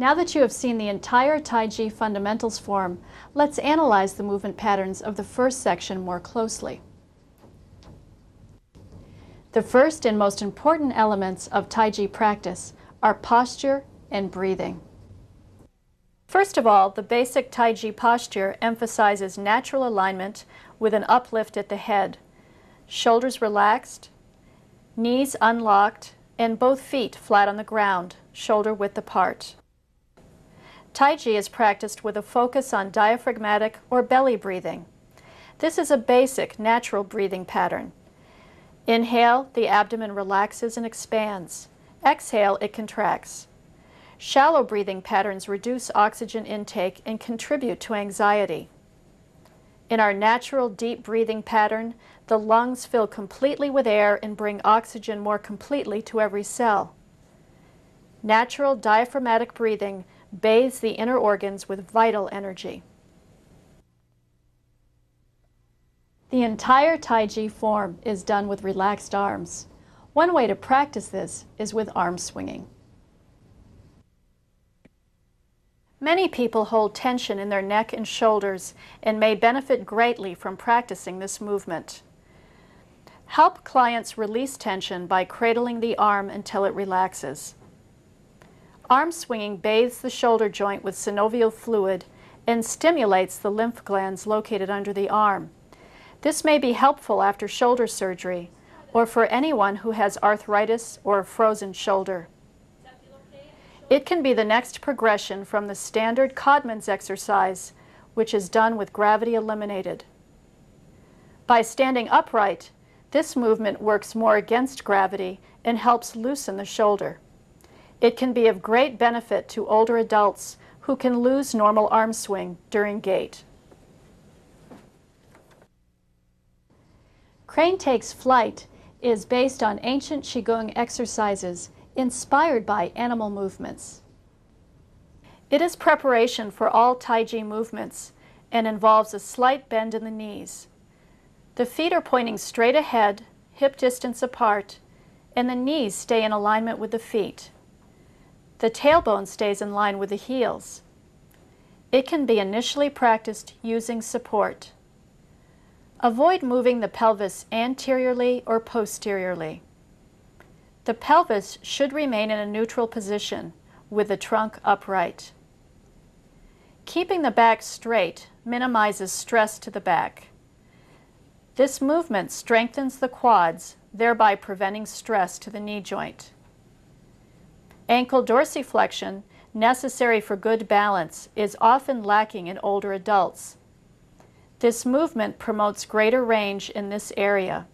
Now that you have seen the entire Tai Chi fundamentals form, let's analyze the movement patterns of the first section more closely. The first and most important elements of Tai Chi practice are posture and breathing. First of all, the basic Tai Chi posture emphasizes natural alignment with an uplift at the head, shoulders relaxed, knees unlocked, and both feet flat on the ground, shoulder width apart. Tai Chi is practiced with a focus on diaphragmatic or belly breathing. This is a basic, natural breathing pattern. Inhale, the abdomen relaxes and expands. Exhale, it contracts. Shallow breathing patterns reduce oxygen intake and contribute to anxiety. In our natural deep breathing pattern, the lungs fill completely with air and bring oxygen more completely to every cell. Natural diaphragmatic breathing bathes the inner organs with vital energy. The entire Tai Chi form is done with relaxed arms. One way to practice this is with arm swinging. Many people hold tension in their neck and shoulders and may benefit greatly from practicing this movement. Help clients release tension by cradling the arm until it relaxes. Arm swinging bathes the shoulder joint with synovial fluid and stimulates the lymph glands located under the arm. This may be helpful after shoulder surgery or for anyone who has arthritis or a frozen shoulder. It can be the next progression from the standard Codman's exercise, which is done with gravity eliminated. By standing upright, this movement works more against gravity and helps loosen the shoulder. It can be of great benefit to older adults who can lose normal arm swing during gait. Crane Takes Flight is based on ancient Qigong exercises inspired by animal movements. It is preparation for all Tai Chi movements and involves a slight bend in the knees. The feet are pointing straight ahead, hip distance apart, and the knees stay in alignment with the feet. The tailbone stays in line with the heels. It can be initially practiced using support. Avoid moving the pelvis anteriorly or posteriorly. The pelvis should remain in a neutral position with the trunk upright. Keeping the back straight minimizes stress to the back. This movement strengthens the quads, thereby preventing stress to the knee joint. Ankle dorsiflexion, necessary for good balance, is often lacking in older adults. This movement promotes greater range in this area.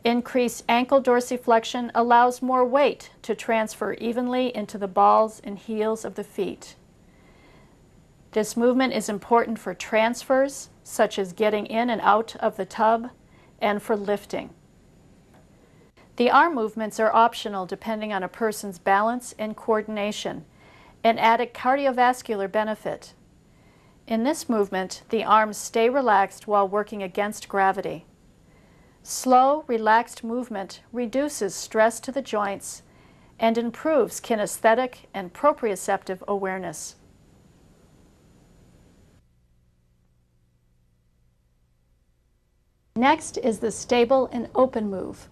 Increased ankle dorsiflexion allows more weight to transfer evenly into the balls and heels of the feet. This movement is important for transfers, such as getting in and out of the tub, and for lifting. The arm movements are optional depending on a person's balance and coordination, and add a cardiovascular benefit. In this movement, the arms stay relaxed while working against gravity. Slow, relaxed movement reduces stress to the joints and improves kinesthetic and proprioceptive awareness. Next is the stable and open move.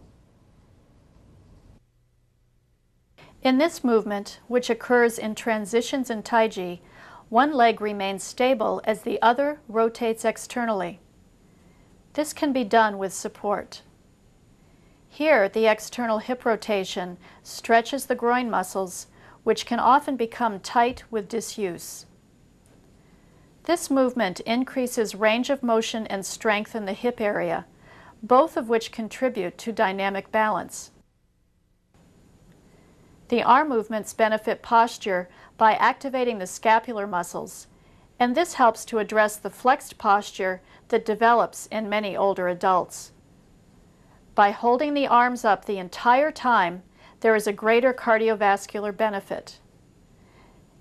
In this movement, which occurs in transitions in Tai Chi, one leg remains stable as the other rotates externally. This can be done with support. Here, the external hip rotation stretches the groin muscles, which can often become tight with disuse. This movement increases range of motion and strength in the hip area, both of which contribute to dynamic balance. The arm movements benefit posture by activating the scapular muscles, and this helps to address the flexed posture that develops in many older adults. By holding the arms up the entire time, there is a greater cardiovascular benefit.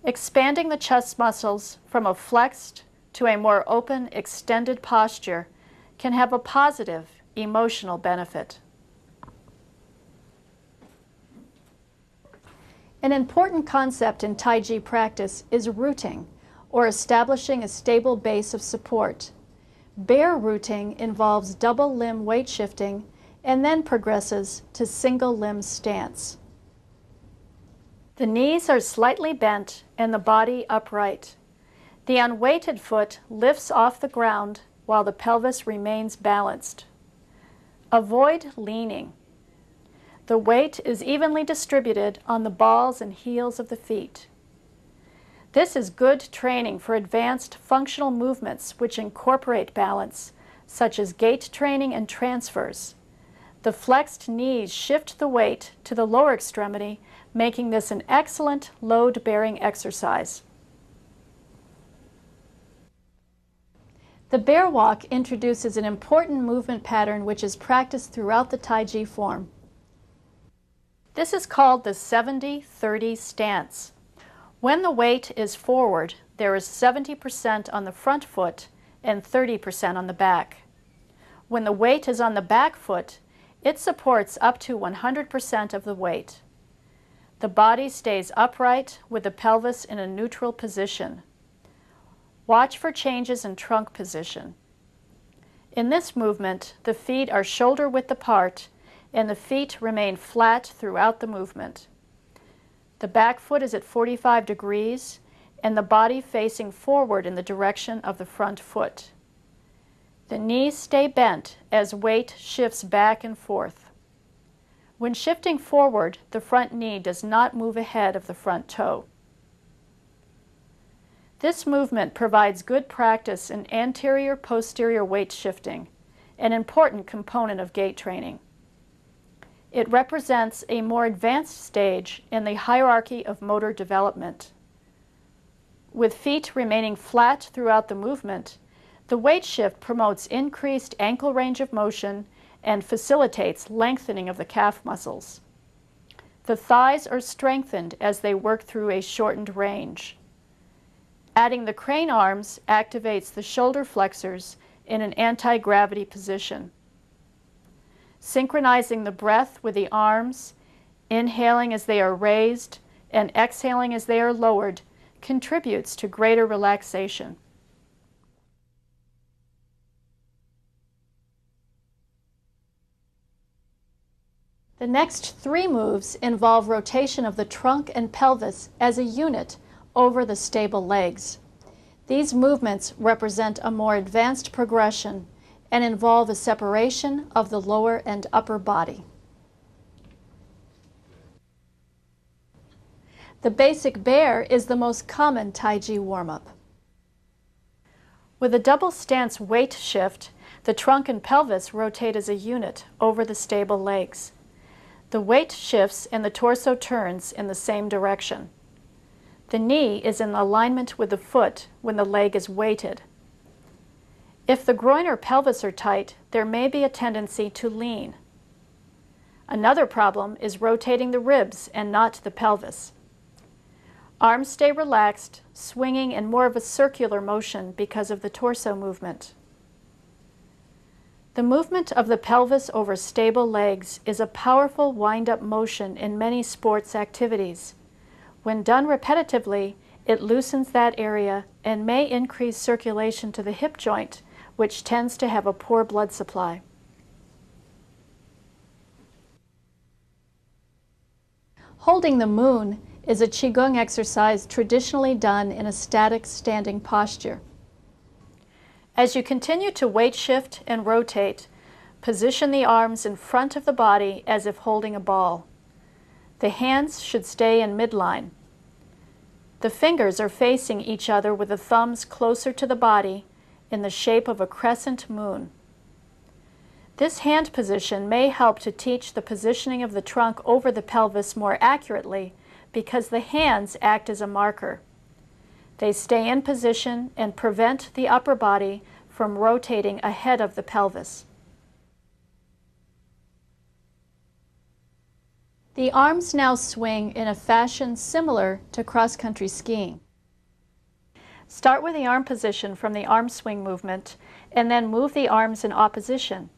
Expanding the chest muscles from a flexed to a more open, extended posture can have a positive emotional benefit. An important concept in Tai Chi practice is rooting, or establishing a stable base of support. Bear rooting involves double limb weight shifting and then progresses to single limb stance. The knees are slightly bent and the body upright. The unweighted foot lifts off the ground while the pelvis remains balanced. Avoid leaning. The weight is evenly distributed on the balls and heels of the feet. This is good training for advanced functional movements which incorporate balance, such as gait training and transfers. The flexed knees shift the weight to the lower extremity, making this an excellent load-bearing exercise. The bear walk introduces an important movement pattern which is practiced throughout the Tai Chi form. This is called the 70-30 stance. When the weight is forward, there is 70% on the front foot and 30% on the back. When the weight is on the back foot, it supports up to 100% of the weight. The body stays upright with the pelvis in a neutral position. Watch for changes in trunk position. In this movement, the feet are shoulder-width apart and the feet remain flat throughout the movement. The back foot is at 45 degrees and the body facing forward in the direction of the front foot. The knees stay bent as weight shifts back and forth. When shifting forward, the front knee does not move ahead of the front toe. This movement provides good practice in anterior-posterior weight shifting, an important component of gait training. It represents a more advanced stage in the hierarchy of motor development. With feet remaining flat throughout the movement, the weight shift promotes increased ankle range of motion and facilitates lengthening of the calf muscles. The thighs are strengthened as they work through a shortened range. Adding the crane arms activates the shoulder flexors in an anti-gravity position. Synchronizing the breath with the arms, inhaling as they are raised and exhaling as they are lowered, contributes to greater relaxation. The next three moves involve rotation of the trunk and pelvis as a unit over the stable legs. These movements represent a more advanced progression and involve a separation of the lower and upper body. The basic bear is the most common Tai Chi warm-up. With a double stance weight shift, the trunk and pelvis rotate as a unit over the stable legs. The weight shifts and the torso turns in the same direction. The knee is in alignment with the foot when the leg is weighted. If the groin or pelvis are tight, there may be a tendency to lean. Another problem is rotating the ribs and not the pelvis. Arms stay relaxed, swinging in more of a circular motion because of the torso movement. The movement of the pelvis over stable legs is a powerful wind-up motion in many sports activities. When done repetitively, it loosens that area and may increase circulation to the hip joint, which tends to have a poor blood supply. Holding the moon is a Qigong exercise traditionally done in a static standing posture. As you continue to weight shift and rotate, position the arms in front of the body as if holding a ball. The hands should stay in midline. The fingers are facing each other with the thumbs closer to the body in the shape of a crescent moon. This hand position may help to teach the positioning of the trunk over the pelvis more accurately because the hands act as a marker. They stay in position and prevent the upper body from rotating ahead of the pelvis. The arms now swing in a fashion similar to cross-country skiing. Start with the arm position from the arm swing movement and then move the arms in opposition.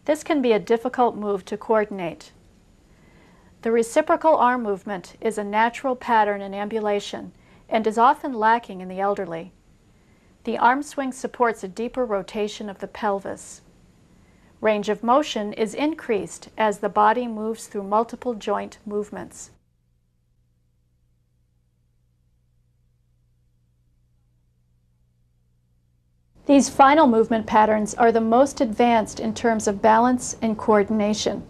This can be a difficult move to coordinate. The reciprocal arm movement is a natural pattern in ambulation and is often lacking in the elderly. The arm swing supports a deeper rotation of the pelvis. Range of motion is increased as the body moves through multiple joint movements. These final movement patterns are the most advanced in terms of balance and coordination.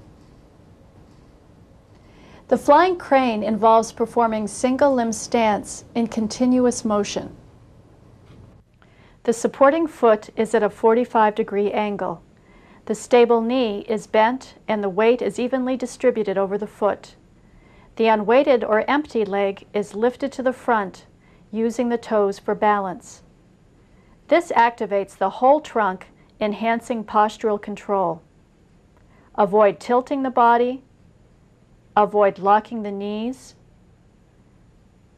The flying crane involves performing single limb stance in continuous motion. The supporting foot is at a 45-degree angle. The stable knee is bent and the weight is evenly distributed over the foot. The unweighted or empty leg is lifted to the front, using the toes for balance. This activates the whole trunk, enhancing postural control. Avoid tilting the body. Avoid locking the knees.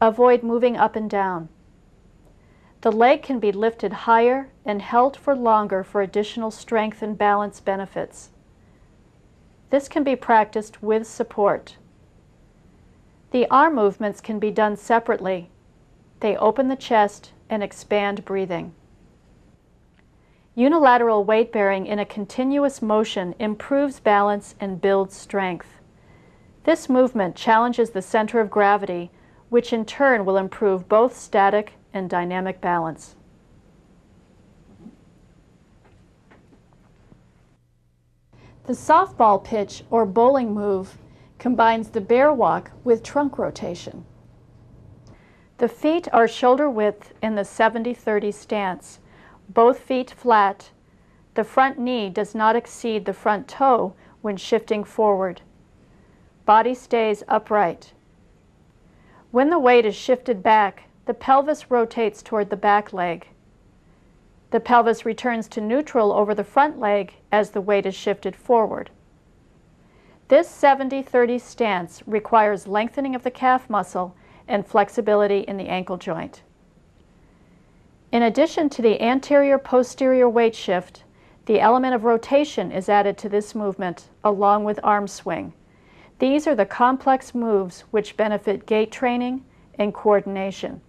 Avoid moving up and down. The leg can be lifted higher and held for longer for additional strength and balance benefits. This can be practiced with support. The arm movements can be done separately. They open the chest and expand breathing. Unilateral weight bearing in a continuous motion improves balance and builds strength. This movement challenges the center of gravity, which in turn will improve both static and dynamic balance. The softball pitch or bowling move combines the bear walk with trunk rotation. The feet are shoulder width in the 70-30 stance, both feet flat. The front knee does not exceed the front toe when shifting forward. Body stays upright. When the weight is shifted back, the pelvis rotates toward the back leg. The pelvis returns to neutral over the front leg as the weight is shifted forward. This 70-30 stance requires lengthening of the calf muscle and flexibility in the ankle joint. In addition to the anterior-posterior weight shift, the element of rotation is added to this movement along with arm swing. These are the complex moves which benefit gait training and coordination.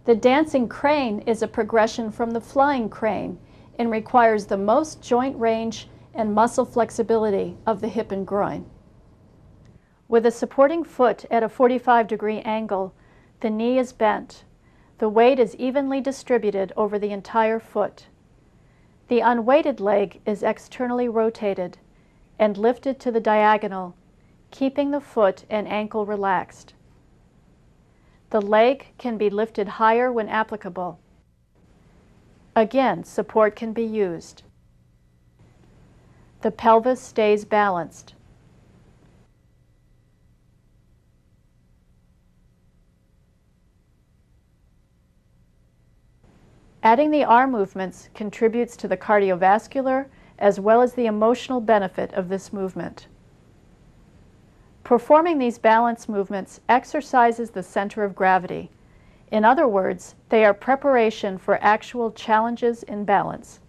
The dancing crane is a progression from the flying crane and requires the most joint range and muscle flexibility of the hip and groin. With a supporting foot at a 45-degree angle, the knee is bent. The weight is evenly distributed over the entire foot. The unweighted leg is externally rotated and lifted to the diagonal, keeping the foot and ankle relaxed. The leg can be lifted higher when applicable. Again, support can be used. The pelvis stays balanced. Adding the arm movements contributes to the cardiovascular as well as the emotional benefit of this movement. Performing these balance movements exercises the center of gravity. In other words, they are preparation for actual challenges in balance.